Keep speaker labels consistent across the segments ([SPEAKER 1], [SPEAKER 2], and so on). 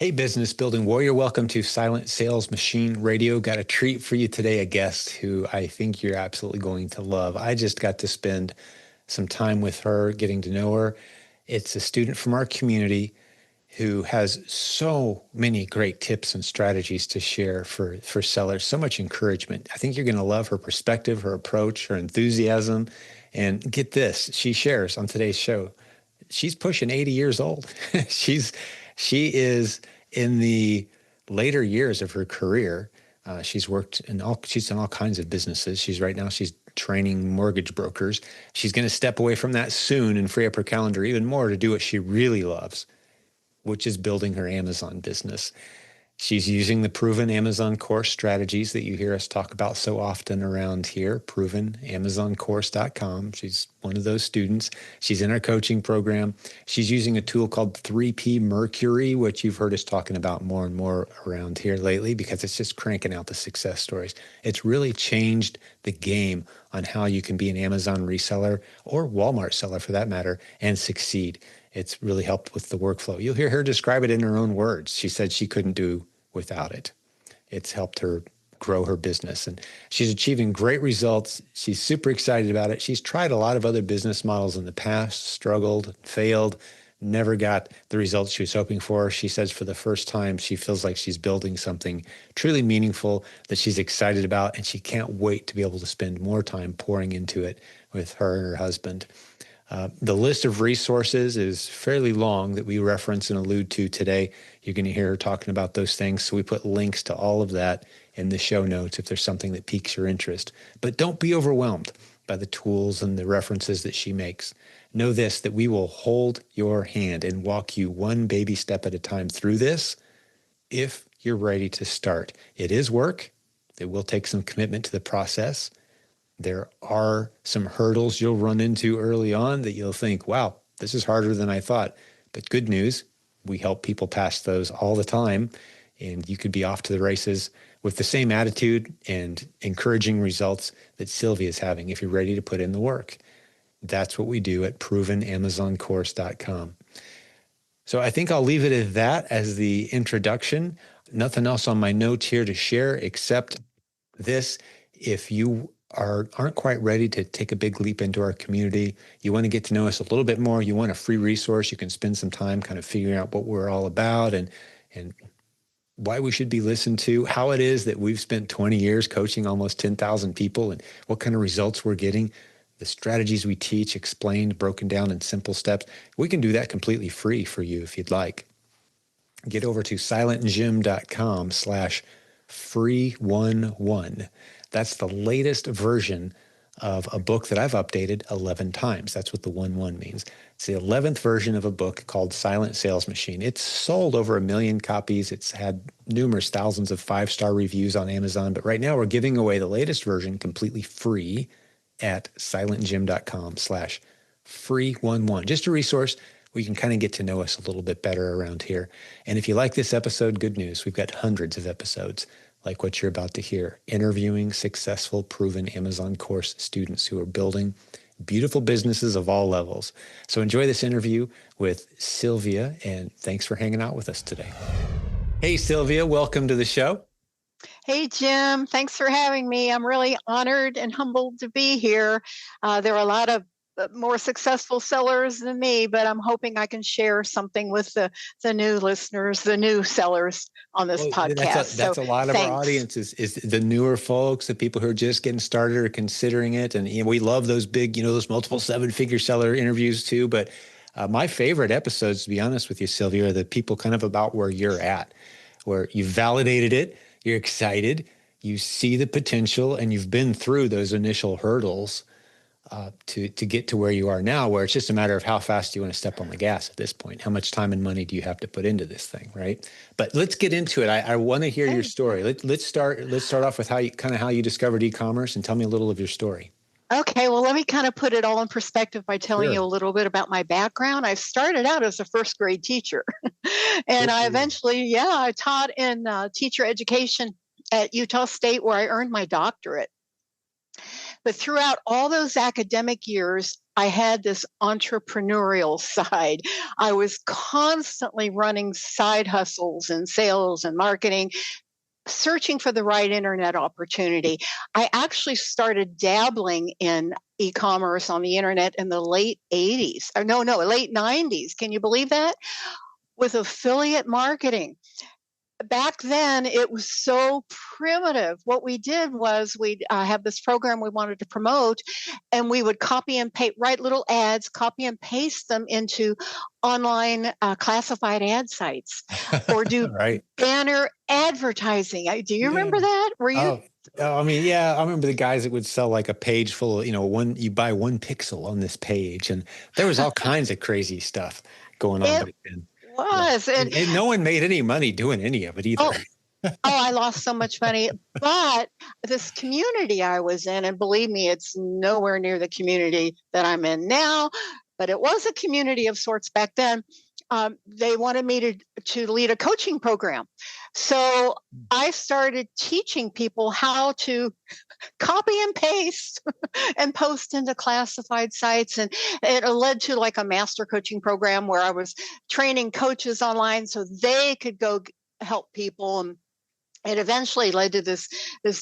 [SPEAKER 1] Hey, business building warrior. Welcome to Silent Sales Machine Radio. Got a treat for you today, a guest who I think you're absolutely going to love. I just got to spend some time with her, getting to know her. It's a student from our community who has so many great tips and strategies to share for sellers, so much encouragement. I think you're going to love her perspective, her approach, her enthusiasm. And get this, she shares on today's show. She's pushing 80 years old. She is in the later years of her career. She's done all kinds of businesses. She's training mortgage brokers. She's going to step away from that soon and free up her calendar even more to do what she really loves, which is building her Amazon business. She's using the proven Amazon course strategies that you hear us talk about so often around here, provenamazoncourse.com. She's one of those students. She's in our coaching program. She's using a tool called 3P Mercury, which you've heard us talking about more and more around here lately because it's just cranking out the success stories. It's really changed the game on how you can be an Amazon reseller or Walmart seller for that matter and succeed. It's really helped with the workflow. You'll hear her describe it in her own words. She said she couldn't do without it. It's helped her grow her business and she's achieving great results. She's super excited about it. She's tried a lot of other business models in the past, struggled, failed, never got the results she was hoping for. She says for the first time, she feels like she's building something truly meaningful that she's excited about, and she can't wait to be able to spend more time pouring into it with her and her husband. The list of resources is fairly long that we reference and allude to today. You're going to hear her talking about those things. So we put links to all of that in the show notes if there's something that piques your interest. But don't be overwhelmed by the tools and the references that she makes. Know this, that we will hold your hand and walk you one baby step at a time through this if you're ready to start. It is work. It will take some commitment to the process. There are some hurdles you'll run into early on that you'll think, wow, this is harder than I thought. But good news, we help people pass those all the time, and you could be off to the races with the same attitude and encouraging results that Sylvia is having if you're ready to put in the work. That's what we do at provenamazoncourse.com. So I think I'll leave it at that as the introduction. Nothing else on my notes here to share except this. If you aren't quite ready to take a big leap into our community, you want to get to know us a little bit more, you want a free resource, you can spend some time kind of figuring out what we're all about and why we should be listened to, how it is that we've spent 20 years coaching almost 10,000 people and what kind of results we're getting, the strategies we teach explained, broken down in simple steps. We can do that completely free for you if you'd like. Get over to silentjim.com/free11. That's the latest version of a book that I've updated 11 times. That's what the 11 means. It's the 11th version of a book called Silent Sales Machine. It's sold over 1 million copies. It's had numerous thousands of 5-star reviews on Amazon. But right now we're giving away the latest version completely free at silentjim.com/free11. Just a resource where you can kind of get to know us a little bit better around here. And if you like this episode, good news. We've got hundreds of episodes like what you're about to hear, interviewing successful, proven Amazon course students who are building beautiful businesses of all levels. So enjoy this interview with Sylvia, and thanks for hanging out with us today. Hey, Sylvia, welcome to the show.
[SPEAKER 2] Hey, Jim. Thanks for having me. I'm really honored and humbled to be here. There are a lot of more successful sellers than me, but I'm hoping I can share something with the new listeners, the new sellers on this podcast.
[SPEAKER 1] That's a lot of our audience is the newer folks, the people who are just getting started or considering it. And we love those big, those multiple 7-figure seller interviews too. But my favorite episodes, to be honest with you, Sylvia, are the people kind of about where you're at, where you've validated it, you're excited, you see the potential, and you've been through those initial hurdles to get to where you are now, where it's just a matter of how fast you want to step on the gas at this point. How much time and money do you have to put into this thing, right? But let's get into it. I want to hear your story. Let's start off with how you discovered e-commerce, and tell me a little of your story.
[SPEAKER 2] Okay, well, let me kind of put it all in perspective by telling you a little bit about my background. I started out as a first grade teacher, and I eventually, I taught in teacher education at Utah State, where I earned my doctorate. But throughout all those academic years, I had this entrepreneurial side. I was constantly running side hustles in sales and marketing, searching for the right internet opportunity. I actually started dabbling in e-commerce on the internet in the late 80s. Late 90s. Can you believe that? With affiliate marketing. Back then, it was so primitive. What we did was we'd have this program we wanted to promote, and we would copy and paste, write little ads, copy and paste them into online classified ad sites, or do
[SPEAKER 1] Right.
[SPEAKER 2] banner advertising. Do you remember that? Were you?
[SPEAKER 1] I mean, yeah, I remember the guys that would sell like a page full of, you buy one pixel on this page, and there was all kinds of crazy stuff going on back then.
[SPEAKER 2] Was.
[SPEAKER 1] Yeah. And no one made any money doing any of it either.
[SPEAKER 2] I lost so much money. But this community I was in, and believe me, it's nowhere near the community that I'm in now, but it was a community of sorts back then. They wanted me to lead a coaching program. So I started teaching people how to copy and paste and post into classified sites. And it led to like a master coaching program where I was training coaches online so they could go help people. And it eventually led to this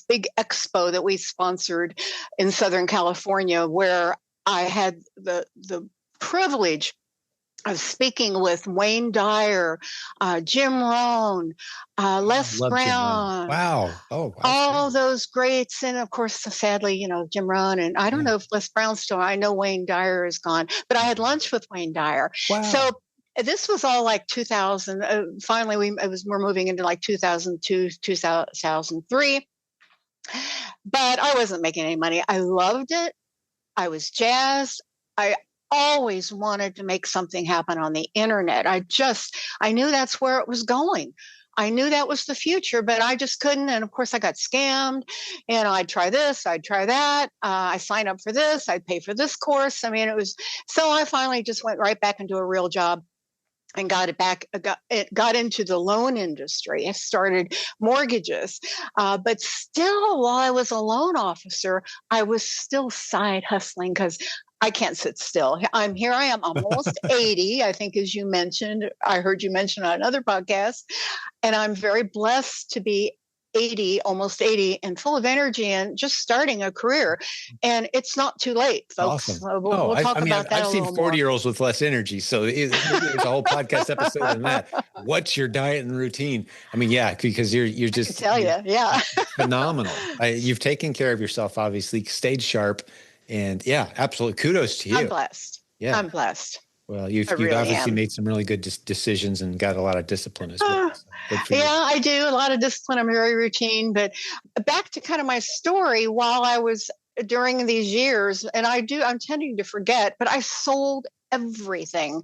[SPEAKER 2] big expo that we sponsored in Southern California, where I had the privilege of speaking with Wayne Dyer, Jim Rohn, Les Brown.
[SPEAKER 1] Wow. Oh,
[SPEAKER 2] all those greats. And of course, sadly, Jim Rohn. And I don't know if Les Brown's still, I know Wayne Dyer is gone, but I had lunch with Wayne Dyer.
[SPEAKER 1] Wow.
[SPEAKER 2] So this was all like 2000. Finally, we're moving into like 2002, 2003. But I wasn't making any money. I loved it. I was jazzed. I always wanted to make something happen on the internet. I knew that's where it was going. I knew that was the future, but I just couldn't. And of course, I got scammed. I'd try this, I'd try that. I signed up for this, I'd pay for this course. I mean, so I finally just went right back into a real job and got into the loan industry. I started mortgages, but still, while I was a loan officer, I was still side hustling because I can't sit still. I am almost 80, I think, as you mentioned. I heard you mention on another podcast, and I'm very blessed to be 80, almost 80, and full of energy and just starting a career. And it's not too late, folks.
[SPEAKER 1] Awesome.
[SPEAKER 2] We'll talk about that.
[SPEAKER 1] I've seen 40-year-olds with less energy. So there's a whole podcast episode on that. What's your diet and routine? I mean, yeah, because you're just,
[SPEAKER 2] I can tell you, yeah.
[SPEAKER 1] Phenomenal. You've taken care of yourself, obviously, stayed sharp. And yeah, absolutely. Kudos to you.
[SPEAKER 2] I'm blessed.
[SPEAKER 1] Yeah.
[SPEAKER 2] I'm blessed.
[SPEAKER 1] Well, you've obviously made some really good decisions and got a lot of discipline as well.
[SPEAKER 2] I do a lot of discipline. I'm very routine. But back to kind of my story, while I was during these years, and I'm tending to forget, but I sold everything.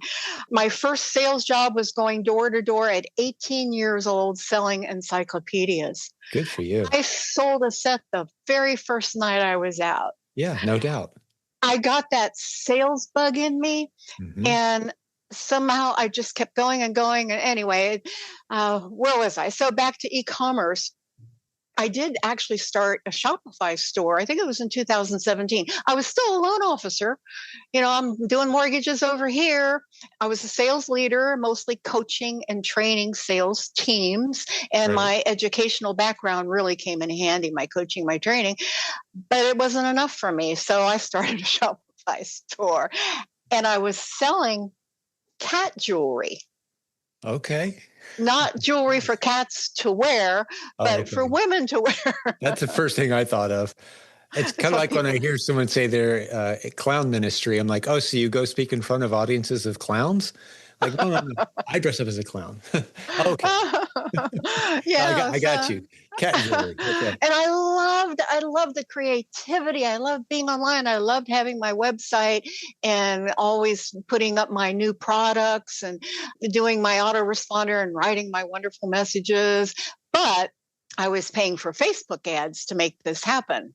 [SPEAKER 2] My first sales job was going door to door at 18 years old, selling encyclopedias.
[SPEAKER 1] Good for you.
[SPEAKER 2] I sold a set the very first night I was out.
[SPEAKER 1] Yeah, no doubt.
[SPEAKER 2] I got that sales bug in me, and somehow I just kept going and going. And anyway, where was I? So back to e-commerce. I did actually start a Shopify store. I think it was in 2017. I was still a loan officer. I'm doing mortgages over here. I was a sales leader, mostly coaching and training sales teams. And my educational background really came in handy, my coaching, my training. But it wasn't enough for me. So I started a Shopify store. And I was selling cat jewelry.
[SPEAKER 1] Okay.
[SPEAKER 2] Not jewelry for cats to wear, but for women to wear.
[SPEAKER 1] That's the first thing I thought of. It's kind of like when I hear someone say they're a clown ministry. I'm like, oh, so you go speak in front of audiences of clowns? Like, no. I dress up as a clown. Okay.
[SPEAKER 2] Yeah,
[SPEAKER 1] I got you. Cat jewelry. Okay.
[SPEAKER 2] And I loved the creativity. I loved being online. I loved having my website and always putting up my new products and doing my autoresponder and writing my wonderful messages. But I was paying for Facebook ads to make this happen.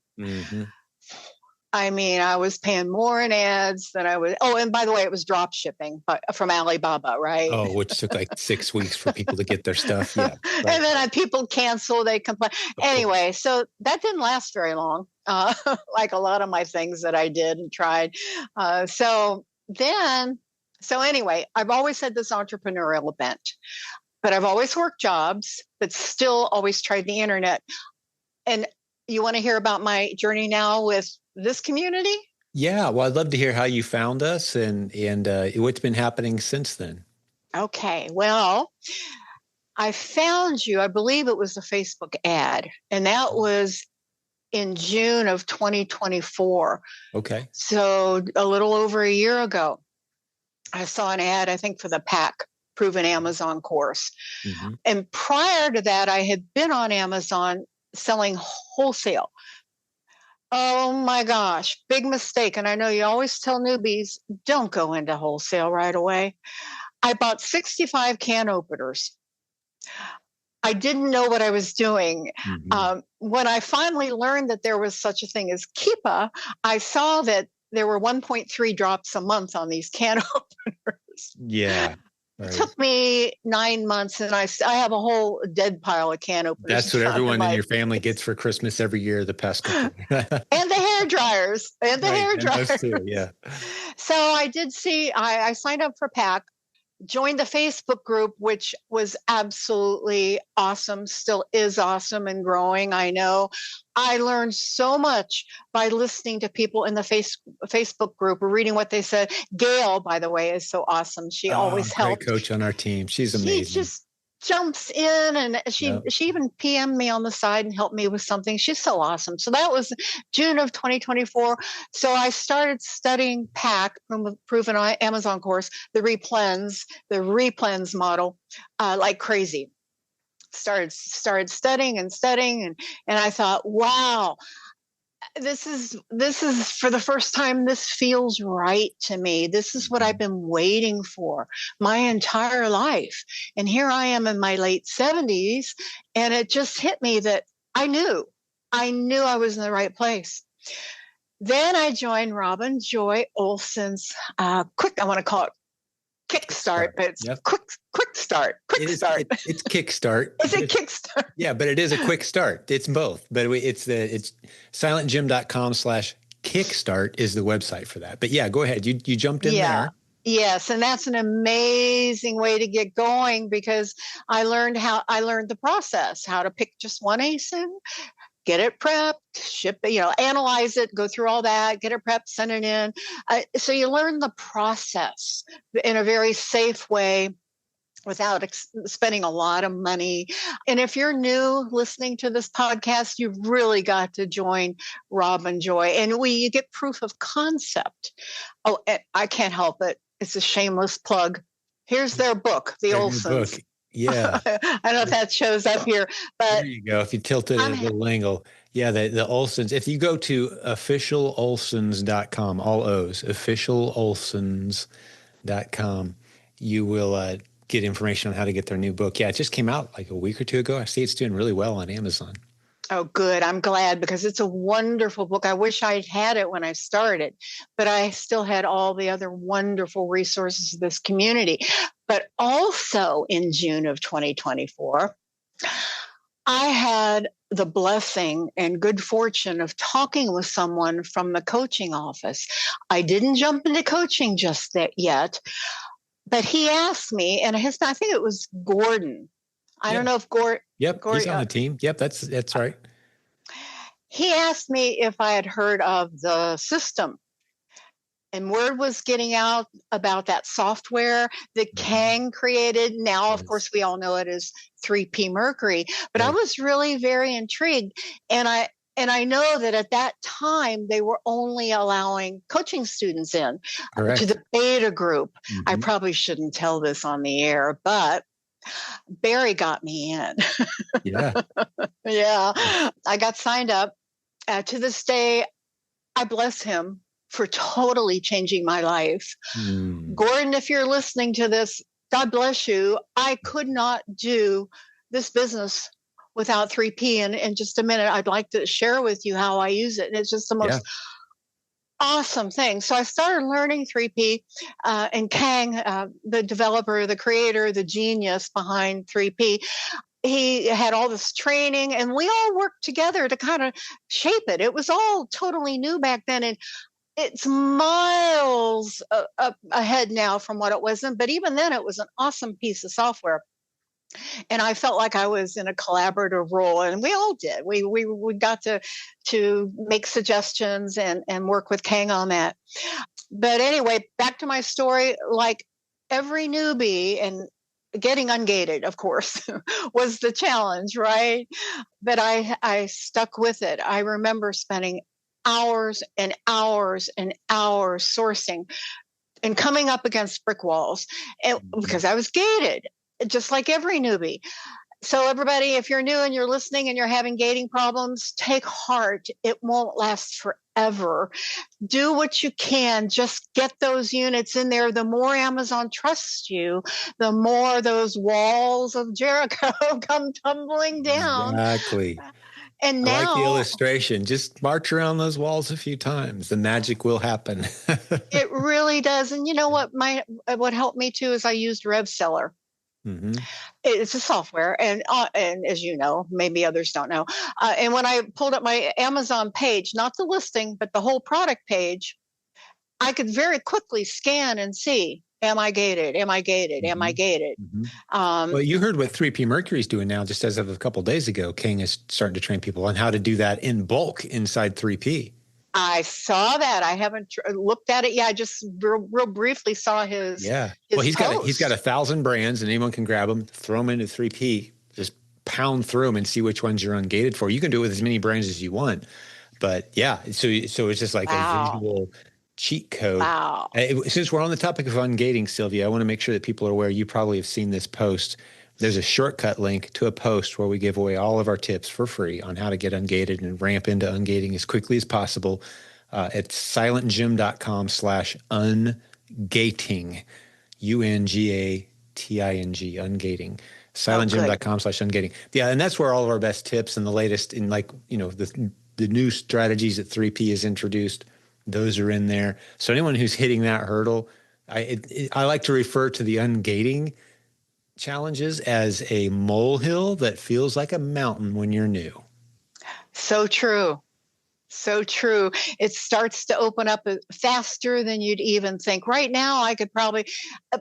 [SPEAKER 2] I mean, I was paying more in ads than I was. Oh, and by the way, it was drop shipping from Alibaba, right?
[SPEAKER 1] Oh, which took like 6 weeks for people to get their stuff. Yeah, right.
[SPEAKER 2] And then people cancel, they complain.
[SPEAKER 1] Of course.
[SPEAKER 2] Anyway, so that didn't last very long, like a lot of my things that I did and tried. So anyway, I've always had this entrepreneurial bent, but I've always worked jobs, but still always tried the internet. And you want to hear about my journey now with this community?
[SPEAKER 1] Yeah, well, I'd love to hear how you found us and what's been happening since then.
[SPEAKER 2] Okay, well, I found you, I believe it was a Facebook ad, and that was in June of 2024.
[SPEAKER 1] Okay.
[SPEAKER 2] So a little over a year ago, I saw an ad, I think for the PAC, Proven Amazon course.
[SPEAKER 1] Mm-hmm.
[SPEAKER 2] And prior to that, I had been on Amazon selling wholesale. Oh my gosh, big mistake. And I know you always tell newbies, don't go into wholesale right away. I bought 65 can openers. I didn't know what I was doing.
[SPEAKER 1] Mm-hmm.
[SPEAKER 2] When I finally learned that there was such a thing as Keepa, I saw that there were 1.3 drops a month on these can openers.
[SPEAKER 1] Yeah. Right.
[SPEAKER 2] It took me 9 months, and I have a whole dead pile of can openers.
[SPEAKER 1] That's what everyone in your family gets for Christmas every year, the past couple.
[SPEAKER 2] And the hair dryers. And the hair dryers.
[SPEAKER 1] Those too, yeah.
[SPEAKER 2] So I did see, I signed up for PAC, joined the Facebook group, which was absolutely awesome, still is awesome and growing. I know I learned so much by listening to people in the Facebook group or reading what they said. Gail, by the way, is so awesome. She always helps.
[SPEAKER 1] Great coach on our team. She's amazing.
[SPEAKER 2] She just jumps in, and she even PM'd me on the side and helped me with something. She's so awesome. So that was June of 2024. So I started studying PAC, Proven Amazon course, the replens model, like crazy. Started studying, and I thought, wow, this is for the first time, this feels right to me. This is what I've been waiting for my entire life. And here I am in my late 70s, and it just hit me that I knew I was in the right place. Then I joined Robin Joy Olssons, I want to call it Kickstart, but it's quick start.
[SPEAKER 1] It's Kickstart.
[SPEAKER 2] Is it Kickstart?
[SPEAKER 1] Yeah, but it is a quick start. It's both, but it's silentjimdotcom/kickstart is the website for that. But yeah, go ahead. You jumped in there.
[SPEAKER 2] Yes, and that's an amazing way to get going, because I learned the process, how to pick just one ASIN, get it prepped, ship it, analyze it, go through all that, get it prepped, send it in. So you learn the process in a very safe way without spending a lot of money. And if you're new listening to this podcast, you've really got to join Robin Joy. And you get proof of concept. Oh, I can't help it. It's a shameless plug. Here's their book, The Olssons.
[SPEAKER 1] Book. Yeah.
[SPEAKER 2] I don't know if that shows up here, but
[SPEAKER 1] there you go. If you tilt it a little angle. Yeah, the Olssons. If you go to officialolssons.com, all O's, officialolssons.com, you will get information on how to get their new book. Yeah, it just came out like a week or two ago. I see it's doing really well on Amazon.
[SPEAKER 2] Oh, good. I'm glad, because it's a wonderful book. I wish I'd had it when I started, but I still had all the other wonderful resources of this community. But also in June of 2024, I had the blessing and good fortune of talking with someone from the coaching office. I didn't jump into coaching just yet, but he asked me, and I think it was Gordon. I don't know if Gordon.
[SPEAKER 1] Yep, he's on the team. Yep, that's right.
[SPEAKER 2] He asked me if I had heard of the system. And word was getting out about that software that Kang created. Now, of course, we all know it as 3P Mercury. But I was really very intrigued. And I know that at that time, they were only allowing coaching students in to the beta group. Mm-hmm. I probably shouldn't tell this on the air, but Barry got me in.
[SPEAKER 1] Yeah.
[SPEAKER 2] Yeah. I got signed up. To this day, I bless him for totally changing my life. Gordon, if you're listening to this, God bless you. I could not do this business without 3P. And in just a minute, I'd like to share with you how I use it. And it's just the most awesome thing. So I started learning 3P, and Kang, the developer, the creator, the genius behind 3P, he had all this training, and we all worked together to kind of shape it. It was all totally new back then, and it's miles up ahead now from what it was then. But even then, it was an awesome piece of software. And I felt like I was in a collaborative role, and we all did. We got to make suggestions and work with Kang on that. But anyway, back to my story. Like every newbie, and getting ungated, of course, was the challenge, right? But I stuck with it. I remember spending hours and hours and hours sourcing and coming up against brick walls, and because I was gated, just like every newbie. So everybody, if you're new and you're listening and you're having gating problems, take heart. It won't last forever. Do what you can. Just get those units in there. The more Amazon trusts you, the more those walls of Jericho come tumbling down.
[SPEAKER 1] Exactly.
[SPEAKER 2] And
[SPEAKER 1] I like the
[SPEAKER 2] now
[SPEAKER 1] illustration. Just march around those walls a few times. The magic will happen.
[SPEAKER 2] it really does. And you know what? What helped me too is I used REVSELLER.
[SPEAKER 1] Mm-hmm.
[SPEAKER 2] It's a software, and as you know, maybe others don't know. And when I pulled up my Amazon page, not the listing, but the whole product page, I could very quickly scan and see: Am I gated? Am I gated? Am I gated?
[SPEAKER 1] Well, you heard what 3P Mercury is doing now. Just as of a couple of days ago, King is starting to train people on how to do that in bulk inside 3P.
[SPEAKER 2] I saw that. I haven't looked at it yet. I just real briefly saw his.
[SPEAKER 1] Yeah.
[SPEAKER 2] His
[SPEAKER 1] Well, he's
[SPEAKER 2] post.
[SPEAKER 1] got 1,000 brands, and anyone can grab them, throw them into 3P, just pound through them and see which ones you're ungated for. You can do it with as many brands as you want, but yeah. So it's just like a visual cheat code.
[SPEAKER 2] Wow.
[SPEAKER 1] Since we're on the topic of ungating, Sylvia, I want to make sure that people are aware. You probably have seen this post. There's a shortcut link to a post where we give away all of our tips for free on how to get ungated and ramp into ungating as quickly as possible. At silentjim.com/ungating, UNGATING, ungating, silentjim.com/ungating. Yeah, and that's where all of our best tips and the latest in, like, the new strategies that 3P has introduced, those are in there. So anyone who's hitting that hurdle, I like to refer to the ungating challenges as a molehill that feels like a mountain when you're new.
[SPEAKER 2] So true. So true. It starts to open up faster than you'd even think. Right now, I could probably,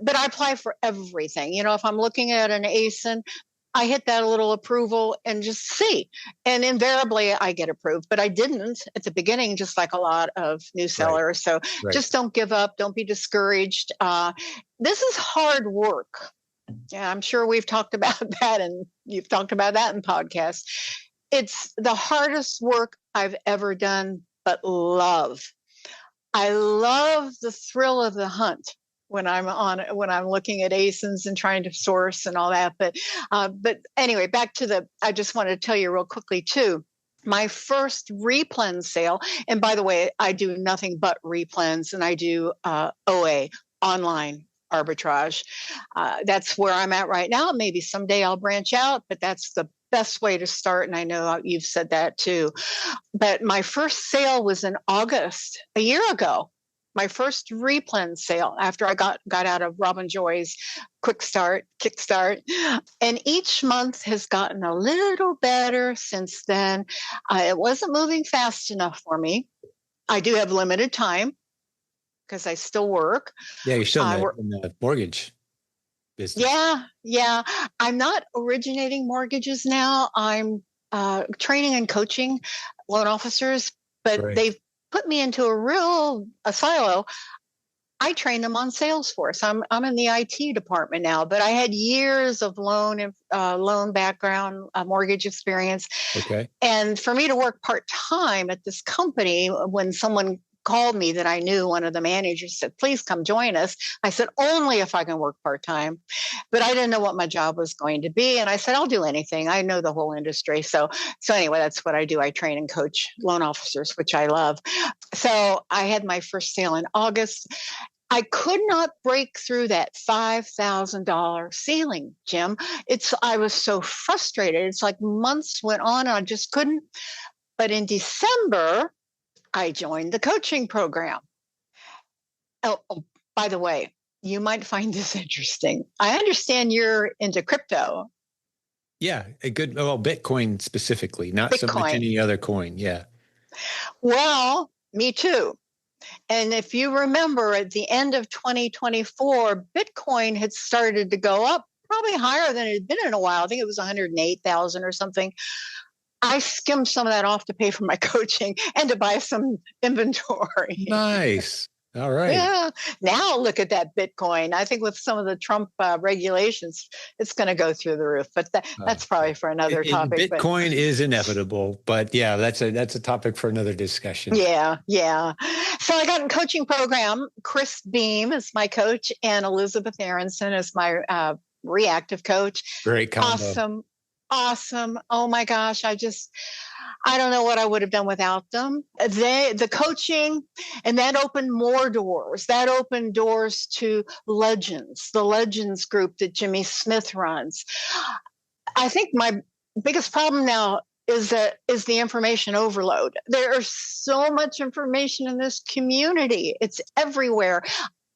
[SPEAKER 2] but I apply for everything. If I'm looking at an ASIN, I hit that little approval and just see. And invariably, I get approved. But I didn't at the beginning, just like a lot of new sellers. Right. So just don't give up. Don't be discouraged. This is hard work. Yeah, I'm sure we've talked about that, and you've talked about that in podcasts. It's the hardest work I've ever done, but love. I love the thrill of the hunt when I'm looking at ASINs and trying to source and all that. But anyway, back to I just wanted to tell you real quickly too. My first replen sale, and by the way, I do nothing but replens, and I do OA, online arbitrage. That's where I'm at right now. Maybe someday I'll branch out, but that's the best way to start. And I know you've said that too. But my first sale was in August, a year ago. My first replen sale after I got out of Robin Joy's kickstart. And each month has gotten a little better since then. It wasn't moving fast enough for me. I do have limited time because I still work.
[SPEAKER 1] Yeah, you're still in the mortgage business.
[SPEAKER 2] Yeah. I'm not originating mortgages now. I'm training and coaching loan officers, but they've put me into a silo. I train them on Salesforce. I'm in the IT department now, but I had years of loan background, mortgage experience.
[SPEAKER 1] Okay.
[SPEAKER 2] And for me to work part-time at this company, when someone called me that I knew, one of the managers said, please come join us. I said, only if I can work part-time. But I didn't know what my job was going to be. And I said, I'll do anything. I know the whole industry. So anyway, that's what I do. I train and coach loan officers, which I love. So I had my first sale in August. I could not break through that $5,000 ceiling, Jim. I was so frustrated. It's like months went on and I just couldn't. But in December, I joined the coaching program. Oh, by the way, you might find this interesting. I understand you're into crypto,
[SPEAKER 1] Yeah, a good, well, Bitcoin specifically, not so much
[SPEAKER 2] Bitcoin.
[SPEAKER 1] any other coin. Yeah.
[SPEAKER 2] Well, me too. And if you remember at the end of 2024, Bitcoin had started to go up probably higher than it had been in a while. I think it was 108,000 or something. I skimmed some of that off to pay for my coaching and to buy some inventory.
[SPEAKER 1] Nice. All right.
[SPEAKER 2] Yeah. Now look at that Bitcoin. I think with some of the Trump regulations, it's going to go through the roof. But that's probably for another topic.
[SPEAKER 1] Bitcoin is inevitable, but yeah, that's a topic for another discussion.
[SPEAKER 2] Yeah. So I got a coaching program. Chris Beam is my coach, and Elizabeth Aronson is my reactive coach.
[SPEAKER 1] Great combo.
[SPEAKER 2] Awesome. Oh my gosh. I don't know what I would have done without them. The coaching, and that opened more doors. That opened doors to Legends, the Legends group that Jimmy Smith runs. I think my biggest problem now is the information overload. There is so much information in this community. It's everywhere.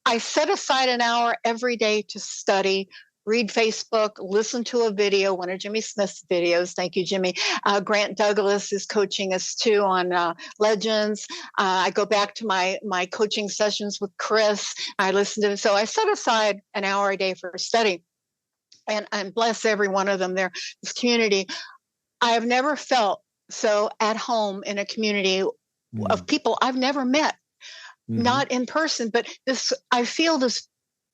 [SPEAKER 2] I set aside an hour every day to study, read Facebook, listen to a video, one of Jimmy Smith's videos. Thank you, Jimmy. Grant Douglas is coaching us too on Legends. I go back to my coaching sessions with Chris. I listen to him. So I set aside an hour a day for study. And bless every one of them there, this community. I have never felt so at home in a community of people I've never met, not in person, but I feel this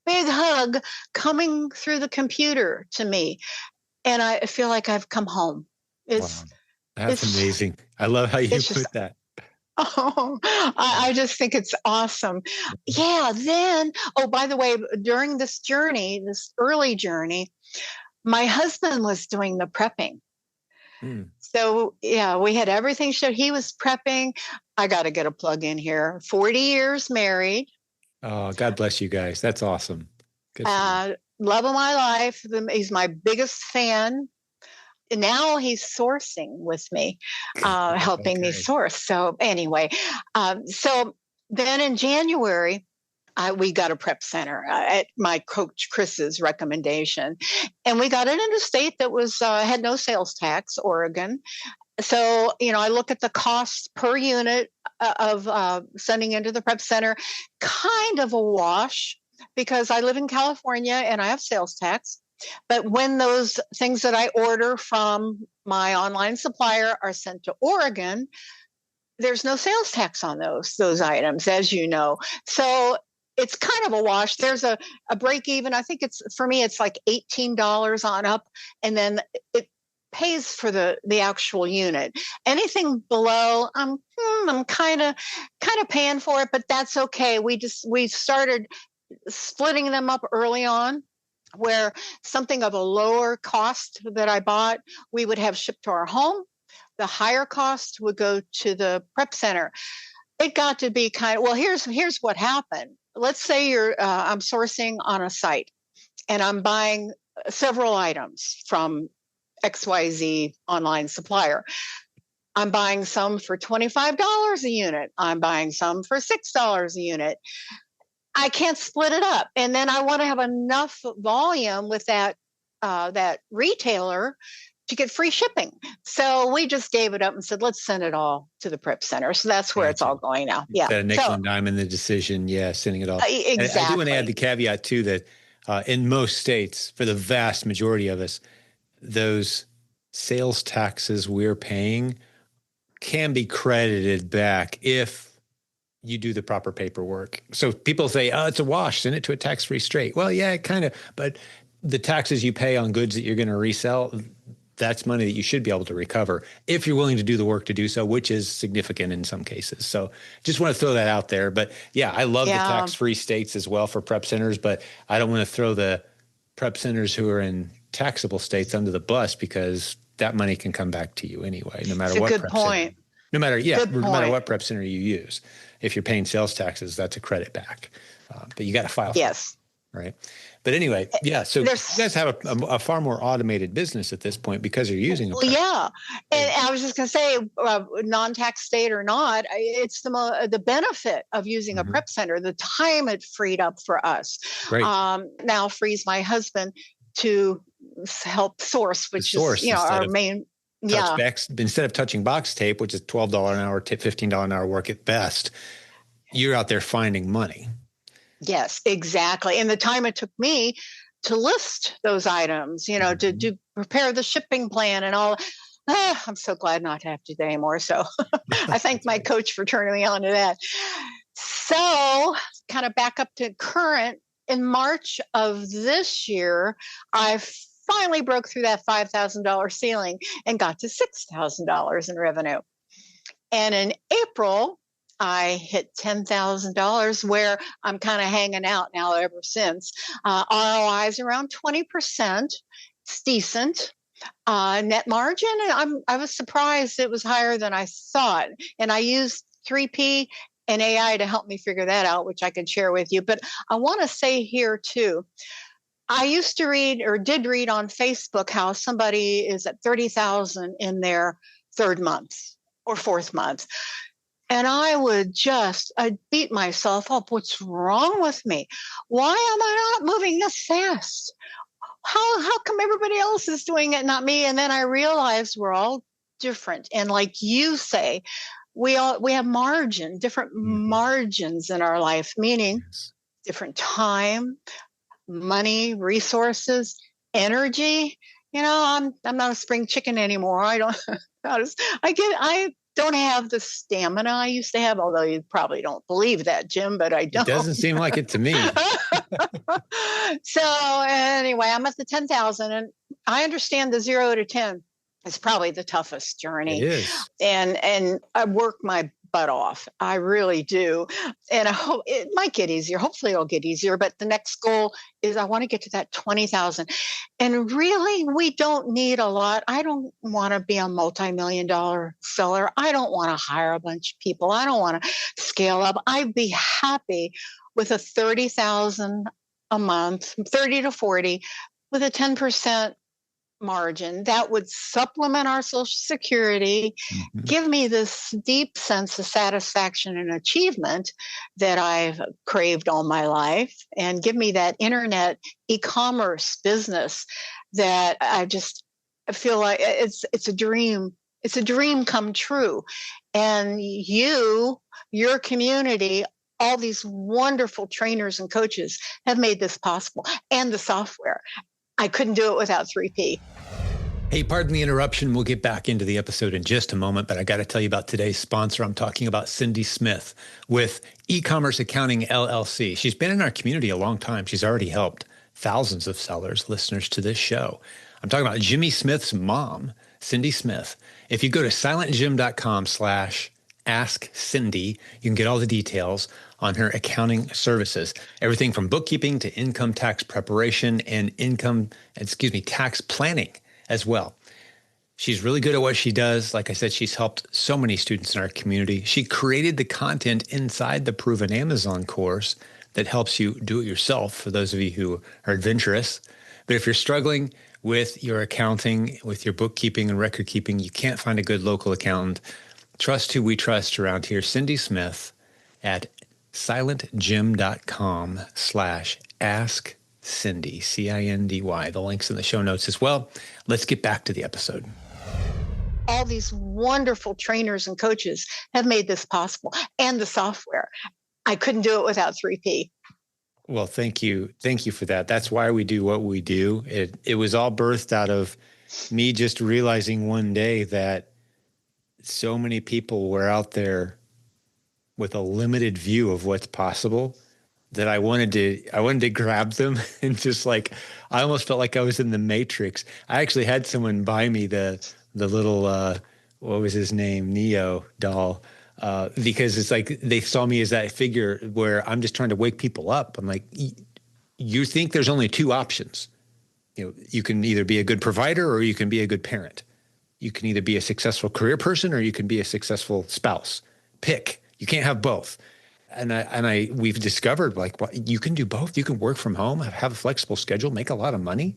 [SPEAKER 2] big hug coming through the computer to me. And I feel like I've come home.
[SPEAKER 1] Wow. That's amazing. I love how you put that.
[SPEAKER 2] Oh, I just think it's awesome. Yeah. Then, by the way, during this early journey, my husband was doing the prepping. So yeah, we had everything shown. He was prepping. I got to get a plug in here. 40 years married.
[SPEAKER 1] Oh, God bless you guys. That's awesome.
[SPEAKER 2] Love of my life. He's my biggest fan. And now he's sourcing with me, helping me source. So anyway, so then in January, we got a prep center at my coach Chris's recommendation, and we got it in a state that had no sales tax, Oregon. So, I look at the cost per unit of sending into the prep center, kind of a wash because I live in California and I have sales tax. But when those things that I order from my online supplier are sent to Oregon, there's no sales tax on those items, as you know. So it's kind of a wash. There's a break even. I think for me, it's like $18 on up. And then it pays for the actual unit. Anything below, I'm kind of paying for it, but that's okay. We started splitting them up early on, where something of a lower cost that I bought, we would have shipped to our home. The higher cost would go to the prep center. It got to be here's what happened. Let's say I'm sourcing on a site and I'm buying several items from XYZ online supplier. I'm buying some for $25 a unit. I'm buying some for $6 a unit. I can't split it up. And then I want to have enough volume with that retailer to get free shipping. So we just gave it up and said, let's send it all to the prep center. So that's where it's all going now. Yeah.
[SPEAKER 1] Instead of nickel and dime in the decision. Yeah. Sending it all.
[SPEAKER 2] Exactly.
[SPEAKER 1] I do want to add the caveat too, that in most states, for the vast majority of us, those sales taxes we're paying can be credited back if you do the proper paperwork. So people say, oh, it's a wash, send it to a tax-free straight. Well, yeah, kind of, but the taxes you pay on goods that you're going to resell, that's money that you should be able to recover if you're willing to do the work to do so, which is significant in some cases. So just want to throw that out there. But yeah, I love the tax-free states as well for prep centers, but I don't want to throw the prep centers who are in taxable states under the bus, because that money can come back to you anyway, no matter what prep center. No matter what prep center you use. If you're paying sales taxes, that's a credit back. But you got to file.
[SPEAKER 2] Yes.
[SPEAKER 1] Right. But anyway, yeah. So you
[SPEAKER 2] There's
[SPEAKER 1] guys have a far more automated business at this point because you're using a
[SPEAKER 2] Well,
[SPEAKER 1] prep.
[SPEAKER 2] yeah, and I was just going to say, non-tax state or not, it's the benefit of using a
[SPEAKER 1] Mhm.
[SPEAKER 2] prep center. The time it freed up for us
[SPEAKER 1] Great.
[SPEAKER 2] now frees my husband to help source,
[SPEAKER 1] The
[SPEAKER 2] which is
[SPEAKER 1] source instead
[SPEAKER 2] our
[SPEAKER 1] of
[SPEAKER 2] main. Yeah.
[SPEAKER 1] instead of touching box tape, which is $12 an hour, $15 an hour work at best, you're out there finding money.
[SPEAKER 2] Yes, exactly. And the time it took me to list those items, to prepare the shipping plan and all. I'm so glad not to have to do that anymore. So I thank my coach for turning me on to that. So, kind of back up to current, in March of this year, I finally broke through that $5,000 ceiling and got to $6,000 in revenue. And in April, I hit $10,000, where I'm kind of hanging out now ever since. ROI is around 20%. It's decent. Net margin, I was surprised it was higher than I thought. And I used 3P and AI to help me figure that out, which I could share with you. But I want to say here too, I used to read, or did read on Facebook, how somebody is at 30,000 in their third month or fourth month. And I'd beat myself up. What's wrong with me? Why am I not moving this fast? How come everybody else is doing it, not me? And then I realized we're all different. And like you say, we have different margins in our life, meaning different time, money, resources, energy. I'm not a spring chicken anymore. I don't have the stamina I used to have, although you probably don't believe that, Jim, but I don't.
[SPEAKER 1] It doesn't seem like it to me.
[SPEAKER 2] So anyway, I'm at the 10,000, and I understand the 0 to 10 is probably the toughest journey.
[SPEAKER 1] It is.
[SPEAKER 2] And I work my butt off. I really do. And I hope it might get easier. Hopefully it'll get easier. But the next goal is I want to get to that 20,000. And really, we don't need a lot. I don't want to be a multi-million-dollar seller. I don't want to hire a bunch of people. I don't want to scale up. I'd be happy with a 30,000 a month, 30 to 40, with a 10% margin that would supplement our Social Security, give me this deep sense of satisfaction and achievement that I've craved all my life, and give me that internet e-commerce business that I feel like it's a dream. It's a dream come true. And your community, all these wonderful trainers and coaches have made this possible, and the software. I couldn't do it without 3P.
[SPEAKER 1] Hey, pardon the interruption. We'll get back into the episode in just a moment, but I got to tell you about today's sponsor. I'm talking about Cindy Smith with eCommerce Accounting LLC. She's been in our community a long time. She's already helped thousands of sellers, listeners to this show. I'm talking about Jimmy Smith's mom, Cindy Smith. If you go to silentjim.com/ask Cindy, you can get all the details on her accounting services, everything from bookkeeping to income tax preparation and tax planning as well. She's really good at what she does. Like I said, she's helped so many students in our community. She created the content inside the Proven Amazon course that helps you do it yourself, for those of you who are adventurous. But if you're struggling with your accounting, with your bookkeeping and record keeping, you can't find a good local accountant, trust who we trust around here, Cindy Smith at silentjim.com/ask Cindy, Cindy. The link's in the show notes as well. Let's get back to the episode.
[SPEAKER 2] All these wonderful trainers and coaches have made this possible, and the software. I couldn't do it without 3P.
[SPEAKER 1] Well, thank you. Thank you for that. That's why we do what we do. It was all birthed out of me just realizing one day that so many people were out there with a limited view of what's possible, that I wanted to grab them and just I almost felt like I was in the Matrix. I actually had someone buy me the little what was his name, Neo doll, because it's like they saw me as that figure where I'm just trying to wake people up. I'm like, you think there's only two options. You can either be a good provider or you can be a good parent. You can either be a successful career person or you can be a successful spouse. Pick. You can't have both. We've discovered like you can do both. You can work from home, have a flexible schedule, make a lot of money.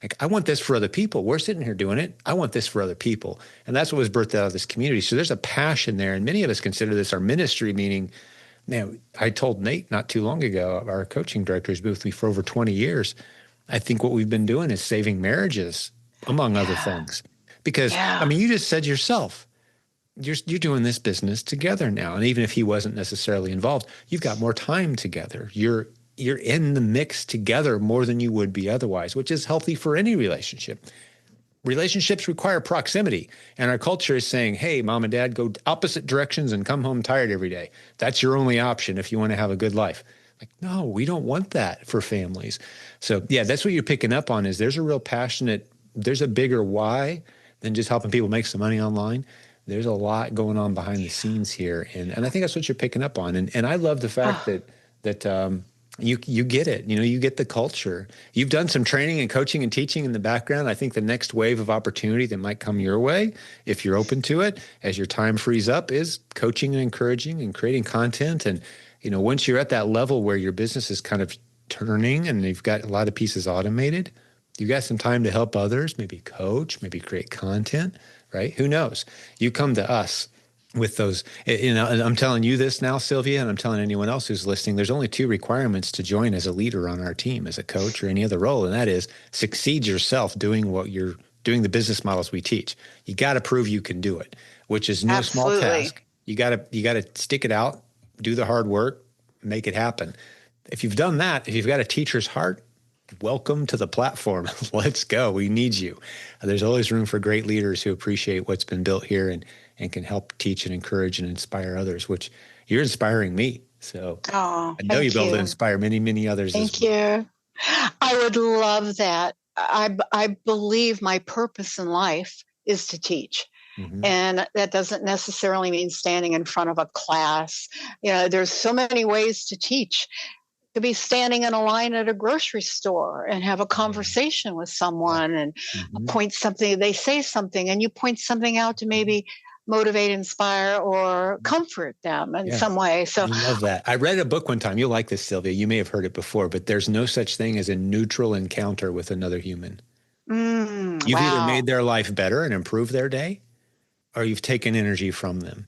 [SPEAKER 1] Like, I want this for other people. We're sitting here doing it. I want this for other people. And that's what was birthed out of this community. So there's a passion there. And many of us consider this our ministry, meaning, man, I told Nate not too long ago, our coaching director who's been with me for over 20 years, I think what we've been doing is saving marriages, among other things. Because, I mean, you just said yourself, you're doing this business together now. And even if he wasn't necessarily involved, you've got more time together. You're in the mix together more than you would be otherwise, which is healthy for any relationship. Relationships require proximity. And our culture is saying, hey, mom and dad, go opposite directions and come home tired every day. That's your only option if you want to have a good life. Like, no, we don't want that for families. So yeah, that's what you're picking up on is there's a real passionate, there's a bigger why than just helping people make some money online. There's a lot going on behind the scenes here. And I think that's what you're picking up on. And I love the fact that you get it. You get the culture. You've done some training and coaching and teaching in the background. I think the next wave of opportunity that might come your way, if you're open to it, as your time frees up, is coaching and encouraging and creating content. And, once you're at that level where your business is kind of turning and you've got a lot of pieces automated, you got some time to help others, maybe coach, maybe create content, right? Who knows? You come to us with those, and I'm telling you this now, Sylvia, and I'm telling anyone else who's listening, there's only 2 requirements to join as a leader on our team, as a coach or any other role. And that is succeed yourself doing the business models we teach. You got to prove you can do it, which is no small task. You got to stick it out, do the hard work, make it happen. If you've done that, if you've got a teacher's heart, welcome to the platform. Let's go. We need you. There's always room for great leaders who appreciate what's been built here and can help teach and encourage and inspire others, which you're inspiring me. So I know you'll be able to inspire many, many others.
[SPEAKER 2] Thank you. I would love that. I believe my purpose in life is to teach. Mm-hmm. And that doesn't necessarily mean standing in front of a class. There's so many ways to teach. To be standing in a line at a grocery store and have a conversation with someone and point something, they say something and you point something out to maybe motivate, inspire, or comfort them in some way. So
[SPEAKER 1] I love that. I read a book one time. You'll like this, Sylvia. You may have heard it before, but there's no such thing as a neutral encounter with another human. You've either made their life better and improved their day, or you've taken energy from them.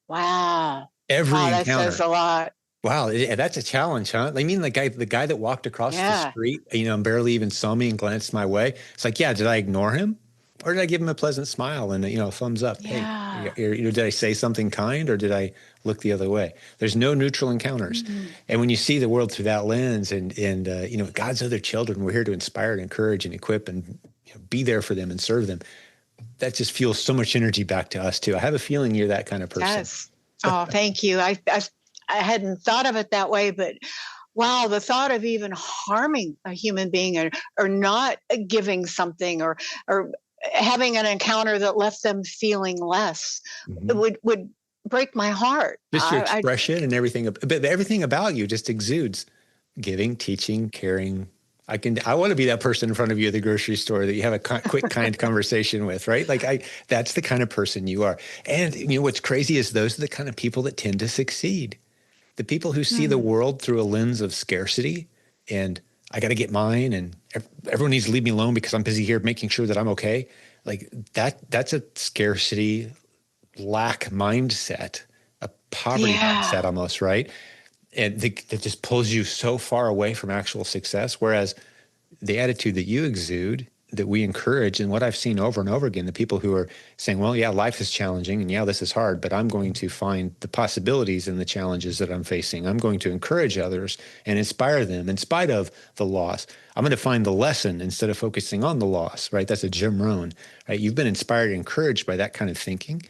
[SPEAKER 2] Wow.
[SPEAKER 1] Every encounter.
[SPEAKER 2] That says a lot.
[SPEAKER 1] Wow, that's a challenge, huh? I mean, the guy that walked across the street, and barely even saw me and glanced my way. It's like, did I ignore him, or did I give him a pleasant smile and a thumbs up?
[SPEAKER 2] Yeah.
[SPEAKER 1] Hey, did I say something kind, or did I look the other way? There's no neutral encounters, and when you see the world through that lens, and God's other children, we're here to inspire and encourage and equip and be there for them and serve them. That just fuels so much energy back to us too. I have a feeling you're that kind of person.
[SPEAKER 2] Yes. Oh, thank you. I hadn't thought of it that way, but wow, the thought of even harming a human being or not giving something or having an encounter that left them feeling less would break my heart.
[SPEAKER 1] Just your expression and everything, but everything about you just exudes giving, teaching, caring. I want to be that person in front of you at the grocery store that you have a quick, kind conversation with, right? That's the kind of person you are. And what's crazy is those are the kind of people that tend to succeed. The people who see the world through a lens of scarcity and I got to get mine and everyone needs to leave me alone because I'm busy here making sure that I'm okay. Like that's a scarcity, lack mindset, a poverty mindset almost, right? And that just pulls you so far away from actual success. Whereas the attitude that you exude, that we encourage, and what I've seen over and over again, the people who are saying, well, yeah, life is challenging and this is hard, but I'm going to find the possibilities in the challenges that I'm facing. I'm going to encourage others and inspire them in spite of the loss. I'm going to find the lesson instead of focusing on the loss, right? That's a Jim Rohn, right? You've been inspired and encouraged by that kind of thinking.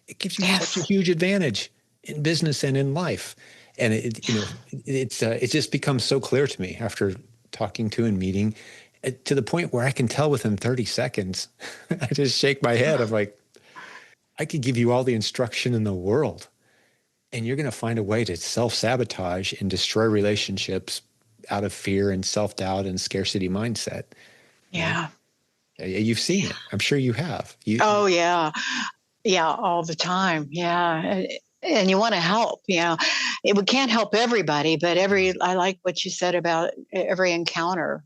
[SPEAKER 1] It gives you such a huge advantage in business and in life. And it just becomes so clear to me after talking to and meeting, to the point where I can tell within 30 seconds, I just shake my head. I'm like, I could give you all the instruction in the world, and you're going to find a way to self-sabotage and destroy relationships out of fear and self-doubt and scarcity mindset.
[SPEAKER 2] Yeah.
[SPEAKER 1] You've seen it. I'm sure you have.
[SPEAKER 2] Oh, yeah. Yeah, all the time. Yeah. And you want to help, we can't help everybody, but I like what you said about every encounter,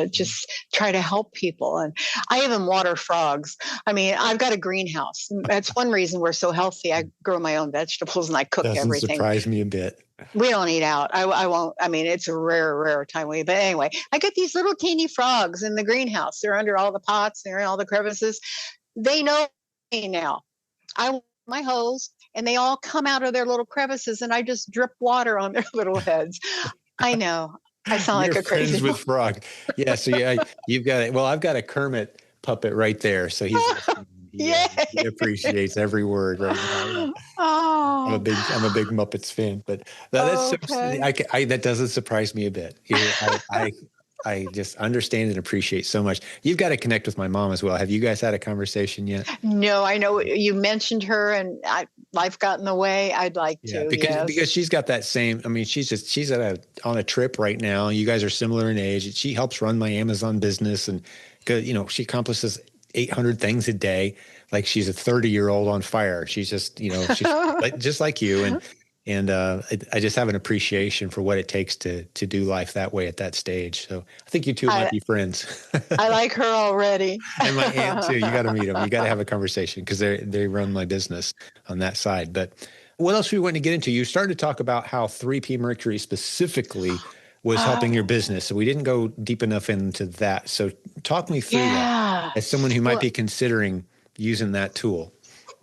[SPEAKER 2] just try to help people. And I even water frogs. I mean, I've got a greenhouse. That's one reason we're so healthy. I grow my own vegetables and I cook
[SPEAKER 1] Doesn't
[SPEAKER 2] everything.
[SPEAKER 1] surprise me a bit.
[SPEAKER 2] We don't eat out. I won't. I mean, it's a rare time we eat. But anyway, I get these little teeny frogs in the greenhouse. They're under all the pots. They're in all the crevices. They know me now. I my hose and they all come out of their little crevices and I just drip water on their little heads. I know. I sound like a crazy
[SPEAKER 1] friends with frog. Yeah. So you've got it. Well, I've got a Kermit puppet right there. So he appreciates every word right now.
[SPEAKER 2] Oh,
[SPEAKER 1] I'm a big Muppets fan, but that's
[SPEAKER 2] okay.
[SPEAKER 1] that doesn't surprise me a bit. I just understand and appreciate so much. You've got to connect with my mom as well. Have you guys had a conversation yet?
[SPEAKER 2] No, I know you mentioned her and life got in the way. I'd like to.
[SPEAKER 1] Because she's got that same, I mean, she's on a trip right now. You guys are similar in age. She helps run my Amazon business and she accomplishes 800 things a day. Like she's a 30-year-old on fire. She's just, she's just like you. And I just have an appreciation for what it takes to do life that way at that stage. So I think you two might be friends.
[SPEAKER 2] I like her already.
[SPEAKER 1] And my aunt too. You got to meet them. You got to have a conversation because they run my business on that side. But what else we want to get into? You started to talk about how 3P Mercury specifically was helping your business. So we didn't go deep enough into that. So talk me through that as someone who might be considering using that tool.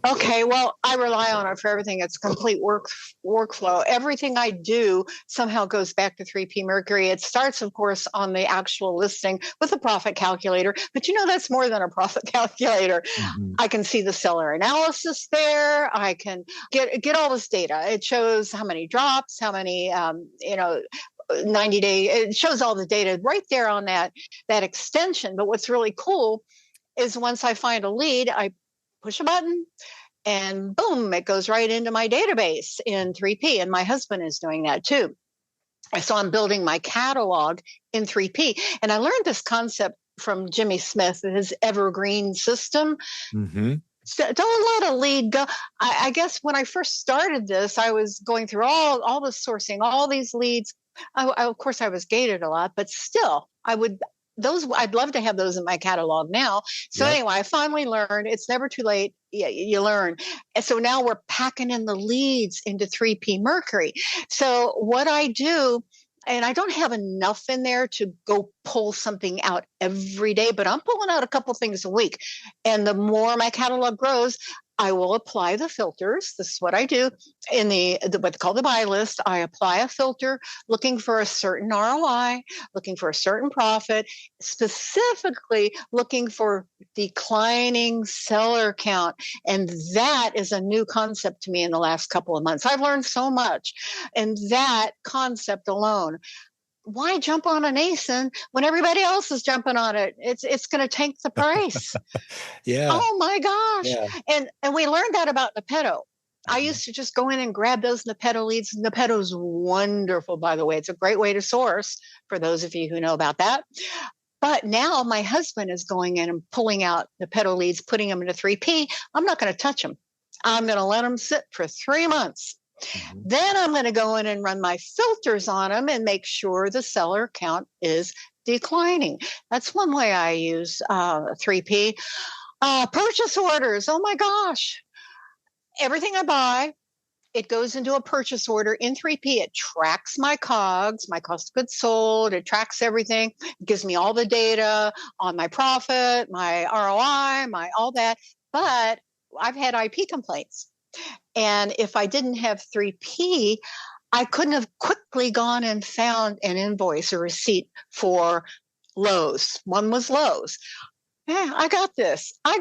[SPEAKER 2] Okay, well, I rely on it for everything. It's complete workflow. Everything I do somehow goes back to 3P Mercury. It starts, of course, on the actual listing with a profit calculator, but that's more than a profit calculator. Mm-hmm. I can see the seller analysis there. I can get all this data. It shows how many drops, how many 90-day. It shows all the data right there on that extension. But what's really cool is once I find a lead, I push a button and boom, it goes right into my database in 3P. And my husband is doing that too. So I'm building my catalog in 3P. And I learned this concept from Jimmy Smith, his Evergreen system. Mm-hmm. So don't let a lead go. I guess when I first started this, I was going through all the sourcing, all these leads. Of course, I was gated a lot, but still, I'd love to have those in my catalog now. So anyway, I finally learned it's never too late. Yeah, you learn. And so now we're packing in the leads into 3P Mercury. So what I do, and I don't have enough in there to go pull something out every day, but I'm pulling out a couple things a week. And the more my catalog grows, I will apply the filters. This is what I do in what's called the buy list. I apply a filter looking for a certain ROI, looking for a certain profit, specifically looking for declining seller count. And that is a new concept to me in the last couple of months. I've learned so much. And that concept alone, why jump on an ASIN when everybody else is jumping on it? It's going to tank the price.
[SPEAKER 1] Yeah.
[SPEAKER 2] Oh my gosh. Yeah. And we learned that about Nepeto. I used to just go in and grab those Nepeto leads. Nepeto's wonderful, by the way. It's a great way to source for those of you who know about that. But now my husband is going in and pulling out Nepeto leads, putting them into 3P. I'm not going to touch them. I'm going to let them sit for 3 months. Mm-hmm. Then I'm going to go in and run my filters on them and make sure the seller count is declining. That's one way I use 3P. Purchase orders. Oh my gosh. Everything I buy, it goes into a purchase order in 3P. It tracks my COGS, my cost of goods sold. It tracks everything. It gives me all the data on my profit, my ROI, my all that. But I've had IP complaints. And if I didn't have 3P, I couldn't have quickly gone and found an invoice or receipt for Lowe's. One was Lowe's. Yeah, I got this. I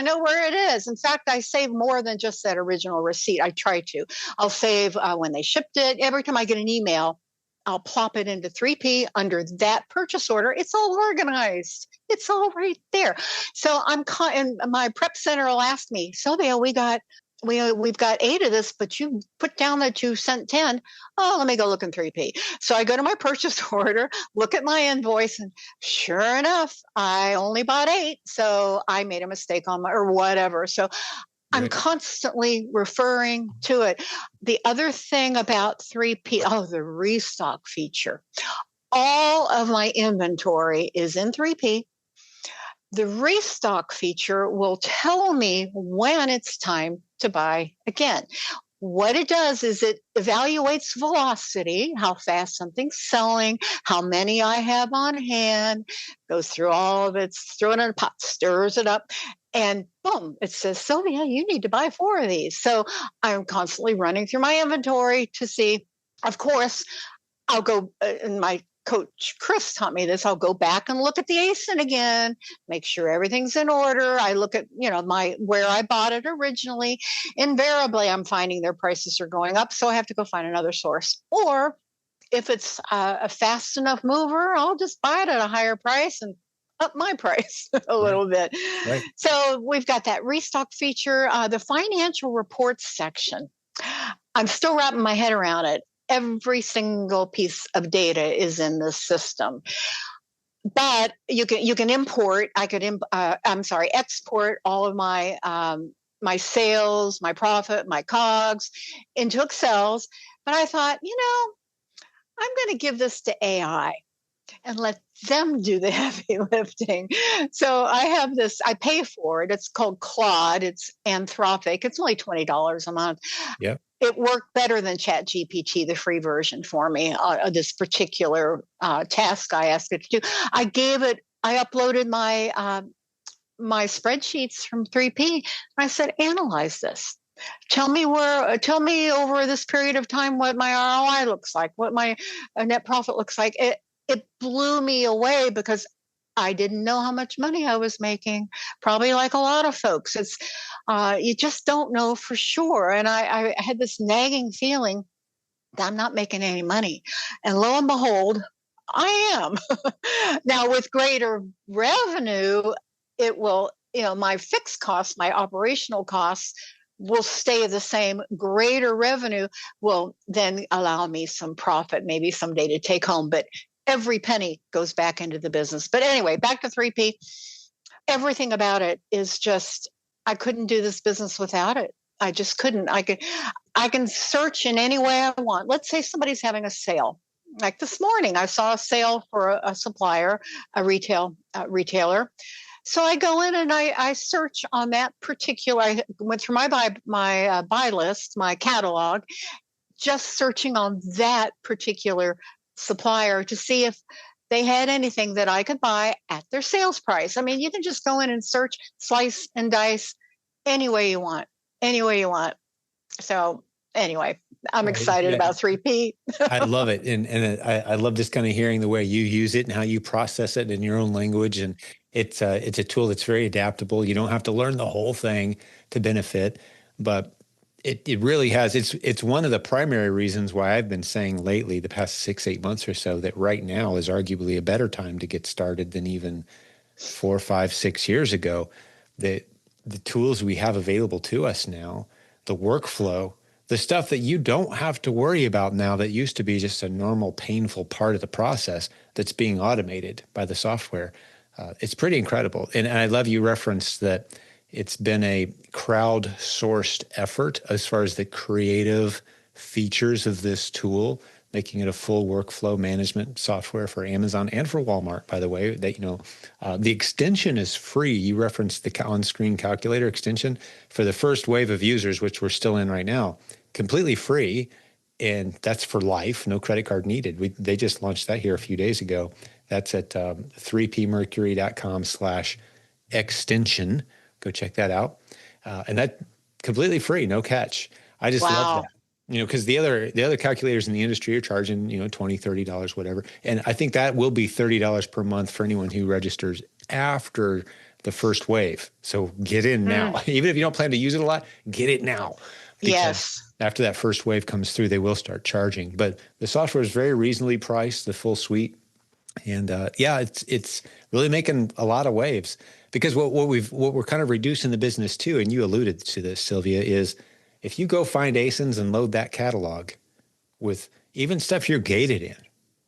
[SPEAKER 2] know where it is. In fact, I save more than just that original receipt. I try to. I'll save when they shipped it. Every time I get an email, I'll plop it into 3P under that purchase order. It's all organized. It's all right there. So and my prep center will ask me, Sylvia, we've got 8 of this, but you put down that you sent 10. Oh, let me go look in 3P. So I go to my purchase order, look at my invoice, and sure enough, I only bought 8. So I made a mistake on or whatever. So I'm constantly referring to it. The other thing about 3P, the restock feature. All of my inventory is in 3P. The restock feature will tell me when it's time to buy again. What it does is it evaluates velocity, how fast something's selling, how many I have on hand, goes through all of it, throws it in a pot, stirs it up, and boom, it says, Sylvia, you need to buy 4 of these. So I'm constantly running through my inventory to see. Of course, I'll go, and my coach Chris taught me this. I'll go back and look at the ASIN again, make sure everything's in order. I look at, where I bought it originally. Invariably, I'm finding their prices are going up, so I have to go find another source. Or if it's a fast enough mover, I'll just buy it at a higher price and up my price a little bit.
[SPEAKER 1] Right.
[SPEAKER 2] So we've got that restock feature, the financial reports section. I'm still wrapping my head around it. Every single piece of data is in this system, but you can import. I could export all of my my sales, my profit, my COGS into Excels. But I thought, I'm going to give this to AI and let them do the heavy lifting. So I have this. I pay for it. It's called Claude. It's Anthropic. It's only $20 a month.
[SPEAKER 1] Yep.
[SPEAKER 2] It worked better than ChatGPT, the free version, for me. This particular task I asked it to do. I uploaded my my spreadsheets from 3P. I said, analyze this. Tell me over this period of time what my ROI looks like, what my net profit looks like. It blew me away because I didn't know how much money I was making. Probably like a lot of folks, it's you just don't know for sure. And I had this nagging feeling that I'm not making any money. And lo and behold, I am. Now with greater revenue, it will, my fixed costs, my operational costs will stay the same. Greater revenue will then allow me some profit, maybe someday to take home. But every penny goes back into the business. But anyway, back to 3P. Everything about it is just, I couldn't do this business without it. I just couldn't. I can search in any way I want. Let's say somebody's having a sale. Like this morning, I saw a sale for a supplier, a retailer. So I go in and I search on that particular. I went through my buy list, my catalog, just searching on that particular supplier to see if they had anything that I could buy at their sales price. I mean, you can just go in and search, slice and dice any way you want. So anyway, I'm excited about 3P.
[SPEAKER 1] I love it. And I love just kind of hearing the way you use it and how you process it in your own language. And it's a tool that's very adaptable. You don't have to learn the whole thing to benefit, but it really has. It's one of the primary reasons why I've been saying lately, the past 6-8 months or so, that right now is arguably a better time to get started than even 4, 5, 6 years ago. The tools we have available to us now, the workflow, the stuff that you don't have to worry about now that used to be just a normal, painful part of the process that's being automated by the software. It's pretty incredible. And I love you referenced that it's been a crowdsourced effort as far as the creative features of this tool, making it a full workflow management software for Amazon and for Walmart, by the way. That the extension is free. You referenced the on-screen calculator extension for the first wave of users, which we're still in right now, completely free. And that's for life, no credit card needed. They just launched that here a few days ago. That's at 3pmercury.com/extension. Go check that out. And that completely free, no catch. I just love that. Because the other calculators in the industry are charging, $20, $30, whatever. And I think that will be $30 per month for anyone who registers after the first wave. So get in now. Even if you don't plan to use it a lot, get it now.
[SPEAKER 2] Yes.
[SPEAKER 1] After that first wave comes through, they will start charging. But the software is very reasonably priced, the full suite. And it's really making a lot of waves. Because what we're kind of reducing the business to, and you alluded to this, Sylvia, is if you go find ASINs and load that catalog with even stuff you're gated in,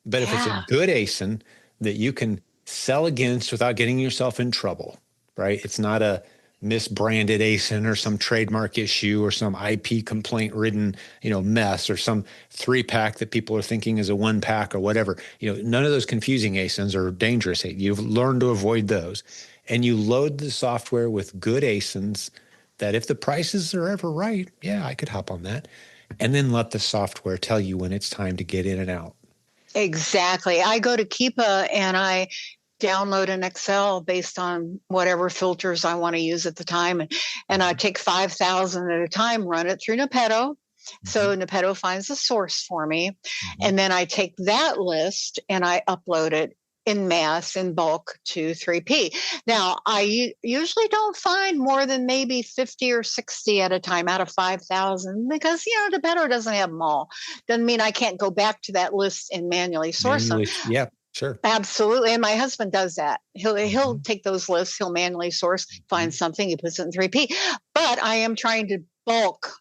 [SPEAKER 1] but if it's a good ASIN that you can sell against without getting yourself in trouble, right? It's not a misbranded ASIN or some trademark issue or some IP complaint ridden, mess or some 3-pack that people are thinking is a 1-pack or whatever. None of those confusing ASINs are dangerous. You've learned to avoid those. And you load the software with good ASINs that if the prices are ever right, yeah, I could hop on that. And then let the software tell you when it's time to get in and out.
[SPEAKER 2] Exactly. I go to Keepa and I download an Excel based on whatever filters I want to use at the time. And I take 5,000 at a time, run it through Nepeto. So Nepeto finds a source for me. And then I take that list and I upload it in mass, in bulk to 3P. Now, I usually don't find more than maybe 50 or 60 at a time out of 5,000 because, Nepeto doesn't have them all. Doesn't mean I can't go back to that list and manually source them.
[SPEAKER 1] Yeah. Sure.
[SPEAKER 2] Absolutely. And my husband does that. He'll take those lists, he'll manually source, find something, he puts it in 3P. But I am trying to bulk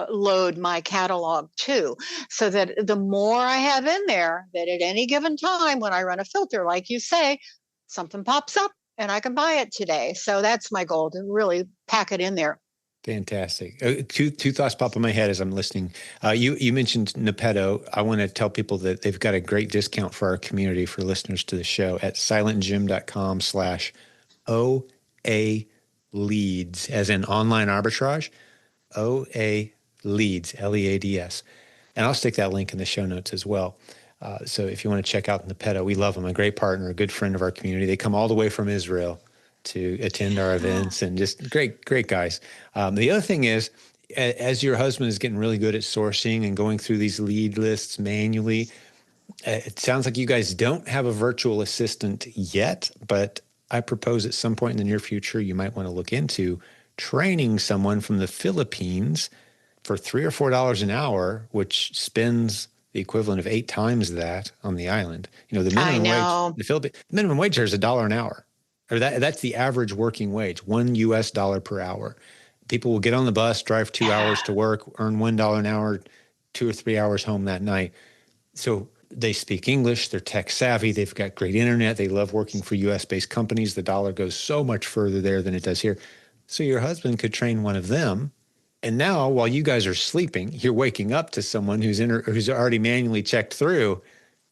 [SPEAKER 2] load my catalog too, so that the more I have in there, that at any given time when I run a filter, like you say, something pops up and I can buy it today. So that's my goal, to really pack it in there.
[SPEAKER 1] Fantastic. Two thoughts pop in my head as I'm listening. You mentioned Nepeto. I want to tell people that they've got a great discount for our community, for listeners to the show, at silentjim.com/OA leads, as in online arbitrage, OA leads, LEADS. And I'll stick that link in the show notes as well. So if you want to check out Nepeto, we love them, a great partner, a good friend of our community. They come all the way from Israel to attend our events, and just great guys. The other thing is, as your husband is getting really good at sourcing and going through these lead lists manually, it sounds like you guys don't have a virtual assistant yet, but I propose at some point in the near future, you might want to look into training someone from the Philippines for $3 or $4 an hour, which spends the equivalent of 8 times that on the island. The minimum wage, the minimum wage here is $1 an hour. Or that's the average working wage, $1 per hour. People will get on the bus, drive 2 hours to work, earn $1 an hour, 2 or 3 hours home that night. So they speak English, they're tech savvy, they've got great internet, they love working for US-based companies. The dollar goes so much further there than it does here. So your husband could train one of them. And now, while you guys are sleeping, you're waking up to someone who's already manually checked through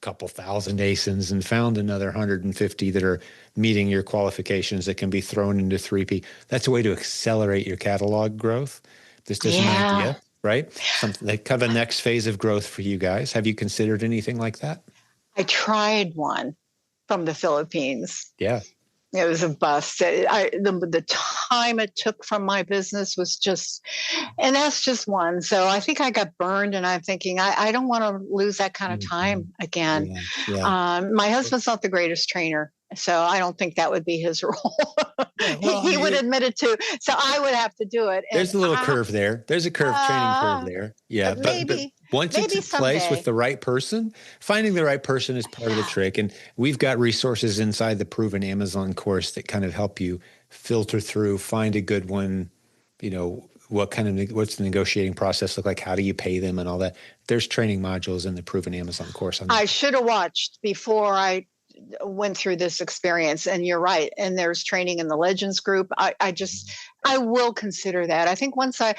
[SPEAKER 1] couple thousand ASINs and found another 150 that are meeting your qualifications that can be thrown into 3P. That's a way to accelerate your catalog growth. This is an idea, right? Something like kind of a next phase of growth for you guys. Have you considered anything like that?
[SPEAKER 2] I tried one from the Philippines.
[SPEAKER 1] Yeah.
[SPEAKER 2] It was a bust. The time it took from my business was just, and that's just one. So I think I got burned, and I'm thinking, I don't want to lose that kind of time again. My husband's not the greatest trainer, so I don't think that would be his role. He would admit it too. So I would have to do it.
[SPEAKER 1] There's a little curve there. There's a training curve there. Yeah. But once it's in place with the right person, finding the right person is part of the trick. And we've got resources inside the Proven Amazon course that kind of help you filter through, find a good one, what's the negotiating process look like? How do you pay them and all that? There's training modules in the Proven Amazon course.
[SPEAKER 2] I should have watched before I went through this experience, and you're right. And there's training in the Legends group. I will consider that. I think once I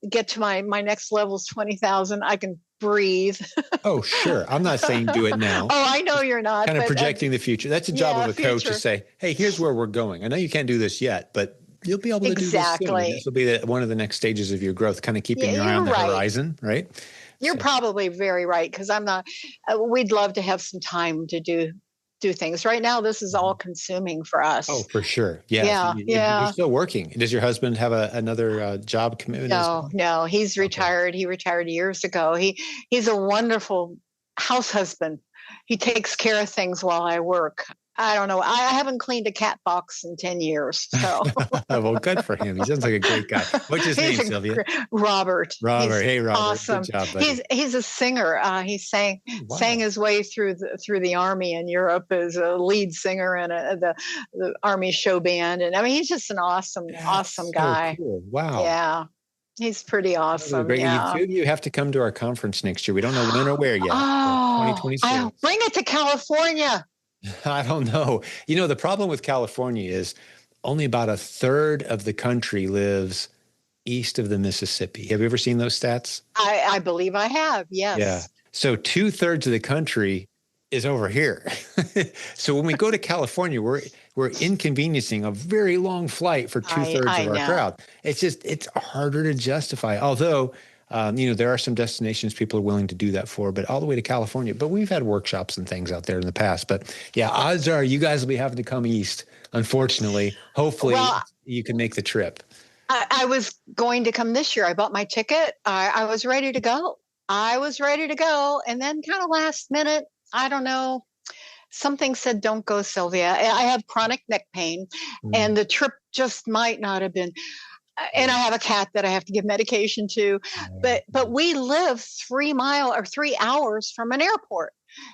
[SPEAKER 2] get to my next level is 20,000, I can breathe.
[SPEAKER 1] Oh, sure. I'm not saying do it now.
[SPEAKER 2] Oh, I know you're not.
[SPEAKER 1] Kind of projecting the future. That's a job of a coach to say, hey, here's where we're going. I know you can't do this yet, but you'll be able to do this soon. This will be one of the next stages of your growth, kind of keeping your eye on the horizon, right?
[SPEAKER 2] You're probably very right, because I'm not, we'd love to have some time to do things. Right now, this is all consuming for us.
[SPEAKER 1] Oh, for sure. Yeah. You're still working. Does your husband have another job commitment?
[SPEAKER 2] No, he's retired. He retired years ago. He's a wonderful house husband. He takes care of things while I work. I don't know. I haven't cleaned a cat box in 10 years. So.
[SPEAKER 1] Well, good for him. He sounds like a great guy. What's his name, Sylvia?
[SPEAKER 2] Robert.
[SPEAKER 1] Hey, Robert.
[SPEAKER 2] Awesome.
[SPEAKER 1] Good job, buddy.
[SPEAKER 2] He's a singer. He sang his way through the army in Europe as a lead singer in the army show band. And I mean, he's just an awesome guy.
[SPEAKER 1] Cool. Wow.
[SPEAKER 2] Yeah. He's pretty awesome.
[SPEAKER 1] Great. Yeah. You have to come to our conference next year. We don't know when or where yet. 2026.
[SPEAKER 2] Bring it to California.
[SPEAKER 1] I don't know. The problem with California is only about a third of the country lives east of the Mississippi. Have you ever seen those stats?
[SPEAKER 2] I believe I have.
[SPEAKER 1] Yeah.
[SPEAKER 2] Yes.
[SPEAKER 1] So 2/3 of the country is over here. So when we go to California, we're inconveniencing a very long flight for 2/3
[SPEAKER 2] I
[SPEAKER 1] of our
[SPEAKER 2] know.
[SPEAKER 1] crowd. It's harder to justify. Although, there are some destinations people are willing to do that for, but all the way to California. But we've had workshops and things out there in the past. But yeah, odds are you guys will be having to come east. Unfortunately, hopefully
[SPEAKER 2] Well,
[SPEAKER 1] you can make the trip.
[SPEAKER 2] I was going to come this year. I bought my ticket. I was ready to go. I was ready to go. And then kind of last minute, I don't know, something said, don't go, Sylvia. I have chronic neck pain
[SPEAKER 1] Mm.
[SPEAKER 2] and the trip just might not have been. And I have a cat that I have to give medication to, but we live 3 hours from an airport.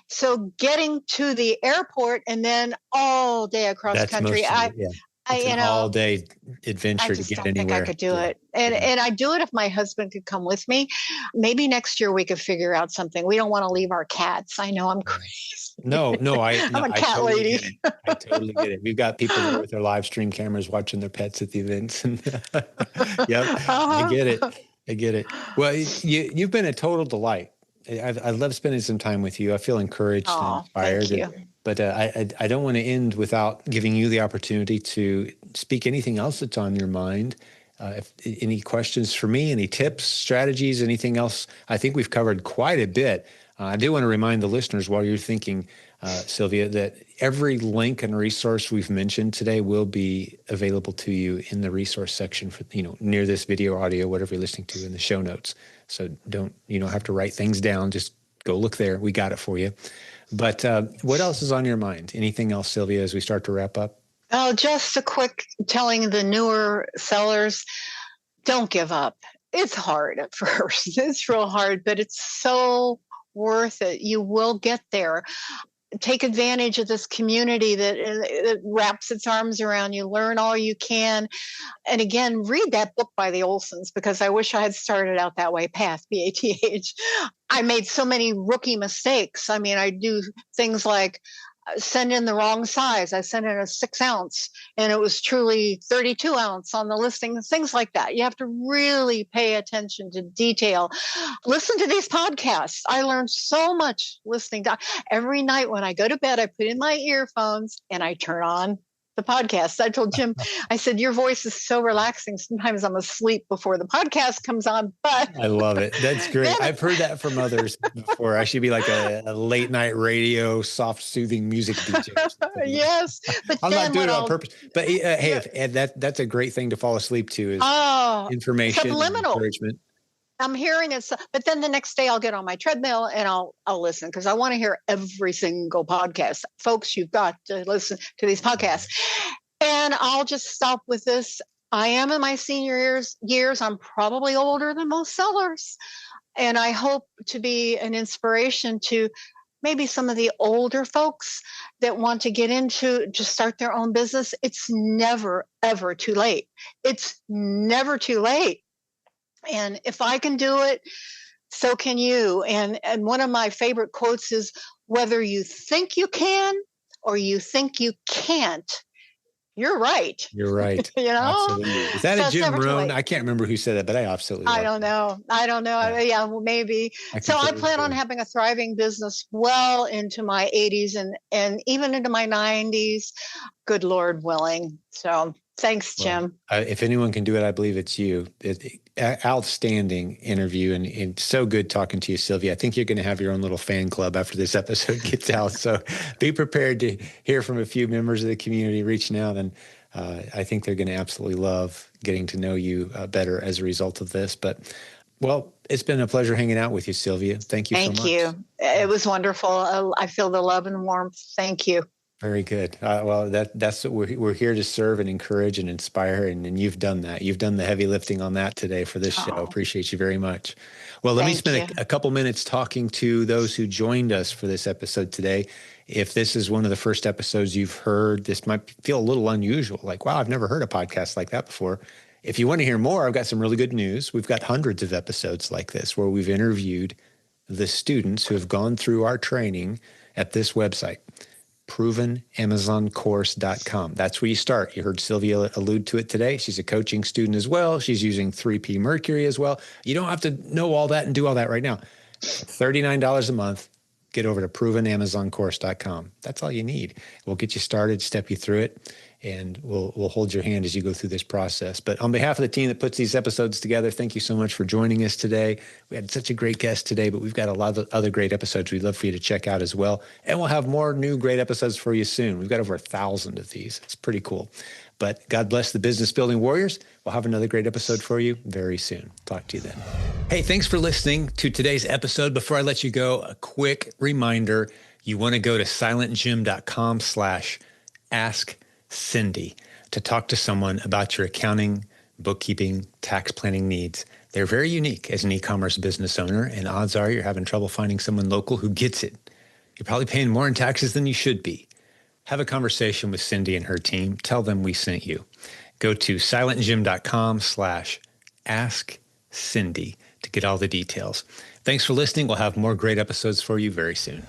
[SPEAKER 2] So getting to the airport and then all day across
[SPEAKER 1] That's
[SPEAKER 2] country,
[SPEAKER 1] most of it. Yeah.
[SPEAKER 2] I
[SPEAKER 1] It's an
[SPEAKER 2] you know,
[SPEAKER 1] all-day
[SPEAKER 2] I
[SPEAKER 1] adventure to
[SPEAKER 2] just
[SPEAKER 1] get
[SPEAKER 2] don't think I
[SPEAKER 1] anywhere.
[SPEAKER 2] could do
[SPEAKER 1] Yeah.
[SPEAKER 2] it. And I'd do it if my husband could come with me. Maybe next year we could figure out something. We don't want to leave our cats. I know I'm crazy.
[SPEAKER 1] No,
[SPEAKER 2] I'm a
[SPEAKER 1] I
[SPEAKER 2] cat
[SPEAKER 1] totally
[SPEAKER 2] lady.
[SPEAKER 1] get it. I totally get it. We've got people there with their live stream cameras watching their pets at the events. And yep, I
[SPEAKER 2] Uh-huh.
[SPEAKER 1] get it. I get it. Well, you've been a total delight. I love spending some time with you. I feel encouraged and
[SPEAKER 2] Oh, thank
[SPEAKER 1] inspired.
[SPEAKER 2] you.
[SPEAKER 1] But I don't want to end without giving you the opportunity to speak anything else that's on your mind. If any questions for me, any tips, strategies, anything else? I think we've covered quite a bit. I do want to remind the listeners while you're thinking, Sylvia, that every link and resource we've mentioned today will be available to you in the resource section for, near this video, audio, whatever you're listening to in the show notes. So you don't have to write things down. Just go look there. We got it for you. But what else is on your mind? Anything else, Sylvia, as we start to wrap up?
[SPEAKER 2] Oh, just a quick telling the newer sellers, don't give up. It's hard at first. It's real hard, but it's so worth it. You will get there. Take advantage of this community that wraps its arms around you. Learn all you can. And again, read that book by the Olssons, because I wish I had started out that way, Path, PATH. I made so many rookie mistakes. I mean, I do things like send in the wrong size. I sent in a 6 ounce and it was truly 32 ounce on the listing, things like that. You have to really pay attention to detail. Listen to these podcasts. I learned so much listening to every night when I go to bed. I put in my earphones and I turn on the podcast. I told Jim, I said, your voice is so relaxing. Sometimes I'm asleep before the podcast comes on, but
[SPEAKER 1] I love it. That's great. I've heard that from others before. I should be like a late night radio, soft, soothing music DJ.
[SPEAKER 2] Yes, but
[SPEAKER 1] I'm not
[SPEAKER 2] then
[SPEAKER 1] doing
[SPEAKER 2] what
[SPEAKER 1] it on
[SPEAKER 2] I'll
[SPEAKER 1] purpose. But hey, that's a great thing to fall asleep to is
[SPEAKER 2] oh
[SPEAKER 1] information and
[SPEAKER 2] subliminal.
[SPEAKER 1] encouragement.
[SPEAKER 2] I'm hearing it, but then the next day I'll get on my treadmill and I'll listen because I want to hear every single podcast. Folks, you've got to listen to these podcasts. And I'll just stop with this. I am in my senior years. I'm probably older than most sellers. And I hope to be an inspiration to maybe some of the older folks that want to get into to start their own business. It's never, ever too late. It's never too late. And if I can do it, so can you. And one of my favorite quotes is, whether you think you can or you think you can't, you're right.
[SPEAKER 1] You're right. Absolutely. Is that
[SPEAKER 2] So
[SPEAKER 1] a
[SPEAKER 2] it's
[SPEAKER 1] Jim
[SPEAKER 2] never too
[SPEAKER 1] Rohn?
[SPEAKER 2] late.
[SPEAKER 1] I can't remember who said that, but I absolutely
[SPEAKER 2] I
[SPEAKER 1] love
[SPEAKER 2] don't know.
[SPEAKER 1] Yeah.
[SPEAKER 2] Yeah, well, maybe.
[SPEAKER 1] I
[SPEAKER 2] So I
[SPEAKER 1] completely
[SPEAKER 2] plan on
[SPEAKER 1] agree.
[SPEAKER 2] having a thriving business well into my 80s and even into my 90s. Good Lord willing. So thanks,
[SPEAKER 1] Well,
[SPEAKER 2] Jim.
[SPEAKER 1] if anyone can do it, I believe it's you. Outstanding interview and so good talking to you, Sylvia. I think you're going to have your own little fan club after this episode gets out. So be prepared to hear from a few members of the community reaching out. And I think they're going to absolutely love getting to know you better as a result of this. But, well, it's been a pleasure hanging out with you, Sylvia. Thank you so much.
[SPEAKER 2] Thank you. It was wonderful. I feel the love and warmth. Thank you.
[SPEAKER 1] Very good. Well, that's what we're here to serve and encourage and inspire, and you've done that. You've done the heavy lifting on that today for this show. Appreciate you very much. Well, let me spend a couple minutes talking to those who joined us for this episode today. If this is one of the first episodes you've heard, this might feel a little unusual. Like, wow, I've never heard a podcast like that before. If you want to hear more, I've got some really good news. We've got hundreds of episodes like this where we've interviewed the students who have gone through our training at this website. provenamazoncourse.com. That's where you start. You heard Sylvia allude to it today. She's a coaching student as well. She's using 3P Mercury as well. You don't have to know all that and do all that right now. $39 a month. Get over to provenamazoncourse.com. That's all you need. We'll get you started, step you through it, and we'll hold your hand as you go through this process. But on behalf of the team that puts these episodes together, thank you so much for joining us today. We had such a great guest today, but we've got a lot of other great episodes we'd love for you to check out as well. And we'll have more new great episodes for you soon. We've got over 1,000 of these. It's pretty cool. But God bless the business building warriors. We'll have another great episode for you very soon. Talk to you then. Hey, thanks for listening to today's episode. Before I let you go, a quick reminder, you want to go to silentjim.com/askcindy to talk to someone about your accounting, bookkeeping, tax planning needs. They're very unique as an e-commerce business owner, and odds are you're having trouble finding someone local who gets it. You're probably paying more in taxes than you should be. Have a conversation with Cindy and her team. Tell them we sent you. Go to silentjim.com/askcindy to get all the details. Thanks for listening. We'll have more great episodes for you very soon.